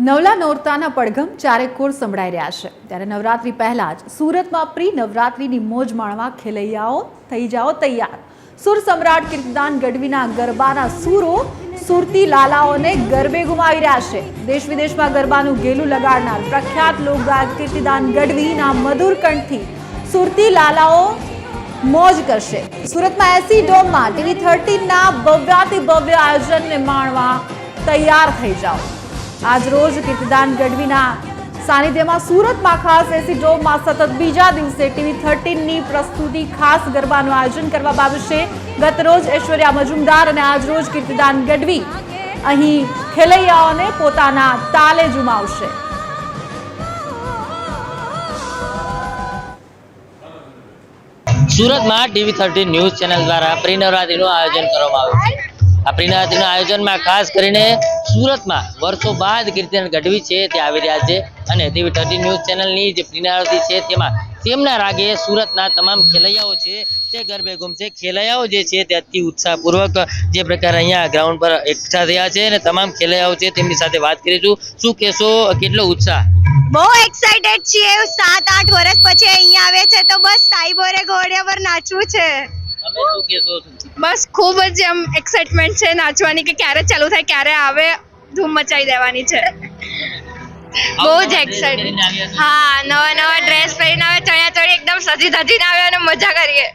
નવલા નોરતાના પડઘમ ચારેકોર સંભળાઈ રહ્યા છે ત્યારે નવરાત્રી પહેલા જ સુરતમાં પ્રી નવરાત્રીની મોજ માણવા ખેલૈયાઓ થઈ જાઓ તૈયાર। સુર સમ્રાટ કીર્તિદાન ગઢવીના ગરબાના સૂરો સુરતી લાલાઓને ગરબે ગુમાવી રહ્યા છે। દેશ વિદેશમાં ગરબાનું ગેલું લગાડનાર પ્રખ્યાત લોકગાયક કીર્તિદાન ગઢવીના મધુર કંઠથી સુરતી લાલાઓ મોજ કરશે। સુરતમાં એસી ડોમમાં ટીવી 13ના ભવ્યાતિ ભવ્ય આયોજનને માણવા તૈયાર થઈ જાઓ। आज रोज कीर्तिदान गढ़वीना सानिध्यમાં સુરતમાં ખાસ એસી ડોમમાં સતત બીજા દિવસે ટીવી 13ની પ્રસ્તુતિ ખાસ ગરબાનું આયોજન કરવામાં આવ્યું છે। ગત રોજ ઐશ્વર્યા મજુમદાર અને આજ રોજ કીર્તિદાન ગઢવી અહીં ખેલૈયાઓને પોતાના તાલે ઝુમાવશે। સુરતમાં ટીવી 13 ન્યૂઝ ચેનલ દ્વારા પ્રી નવરાત્રીનું આયોજન કરવામાં આવ્યું છે। આ પ્રી નવરાત્રીના આયોજનમાં ખાસ કરીને સુરતમાં વર્ષો બાદ કીર્તિદાન ગઢવી છે તે આવી રહ્યા છે અને ટીવી 13 ન્યૂઝ ચેનલની જે પ્રી નવરાત્રી છે તેમાં તેમના રાગે સુરતના તમામ ખેલૈયાઓ છે તે ગરબે ઘૂમશે। ખેલૈયાઓ જે છે તે અતિ ઉત્સાહપૂર્વક જે પ્રકારે અહીંયા ગ્રાઉન્ડ પર એકઠા થયા છે અને તમામ ખેલૈયાઓ છે તેમની સાથે વાત કરીશું। શું કહેશો, કેટલો ઉત્સાહ? બહુ એક્સાઇટેડ છીએ। 7-8 વર્ષ પછી અહીંયા આવે છે તો બસ સાઈબોરે ઘોડિયા પર નાચવું છે। તમે શું કહેશો? બસ ખૂબ જ એમ એક્સાઇટમેન્ટ છે નાચવાની કે ક્યારે ચાલુ થાય ક્યારે આવે, ધૂમ મચાવી દેવાની છે। બહુ જ એક્સાઇટેડ। હા, નવા ડ્રેસ પહેરીને આવે, ચણિયાચોળી એકદમ સજી ધજીને આવે અને મજા કરીએ।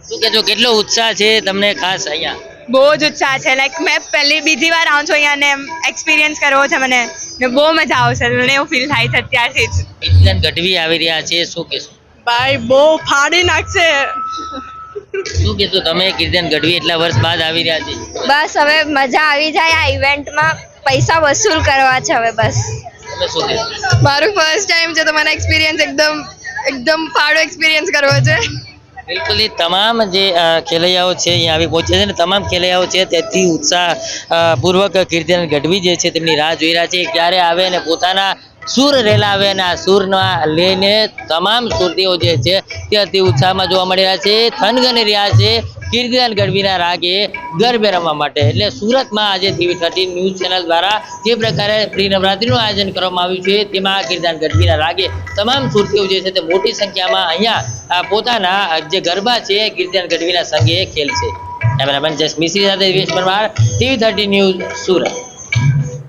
શું કહેશો, કેટલો ઉત્સાહ છે તમને ખાસ અહીંયા? બહુ જ ઉત્સાહ છે। લાઈક મેં બીજી વાર આવું છું અહીંયા ને એક્સપિરિયન્સ કરવો છે મને ને બહુ મજા આવશે મને એવું ફીલ થાય છે અત્યારથી જ। કીર્તિદાન ગઢવી આવી રહ્યા છે, શું કહેશો? ભાઈ બહુ ફાડી નાખશે। શું કહેશો તમે? કીર્તિદાન ગઢવી એટલા વર્ષ બાદ આવી રહ્યા છે। બસ હવે મજા આવી જાય આ ઇવેન્ટમાં, પૈસા વસૂલ કરવા છે હવે બસ। તમે શું કહેશો? મારું ફર્સ્ટ ટાઈમ છે તો મને એક્સપિરિયન્સ એકદમ ફાડો એક્સપિરિયન્સ કરવો છે। બિલકુલ, એ તમામ જે ખેલૈયાઓ છે અહીંયા આવી પહોંચ્યા છે ને તમામ ખેલૈયાઓ છે તેથી ઉત્સાહ પૂર્વક કીર્તિદાન ગઢવી જે છે તેમની રાહ જોઈ રહ્યા છે ક્યારે આવે અને પોતાના સૂર રેલાવે અને આ સૂરના લઈને તમામ સુરતીઓ જે છે તે અતિ ઉત્સાહમાં જોવા મળી રહ્યા છે, થનગની રહ્યા છે કીર્તિદાન ગઢવીના રાગે ગરબે રમવા માટે। એટલે સુરતમાં આજે ટીવી 13 ન્યૂઝ ચેનલ દ્વારા જે પ્રકારે પ્રી નવરાત્રીનું આયોજન કરવામાં આવ્યું છે તેમાં કીર્તિદાન ગઢવીના રાગે તમામ સુરતીઓ જે છે તે મોટી સંખ્યામાં અહીંયા પોતાના જે ગરબા છે કીર્તિદાન ગઢવીના સંગે ખેલશે। કેમેરામેન જસ મિસ્ત્રી સાથે દિવેશ પરમાર, ટીવી 13 ન્યૂઝ સુરત।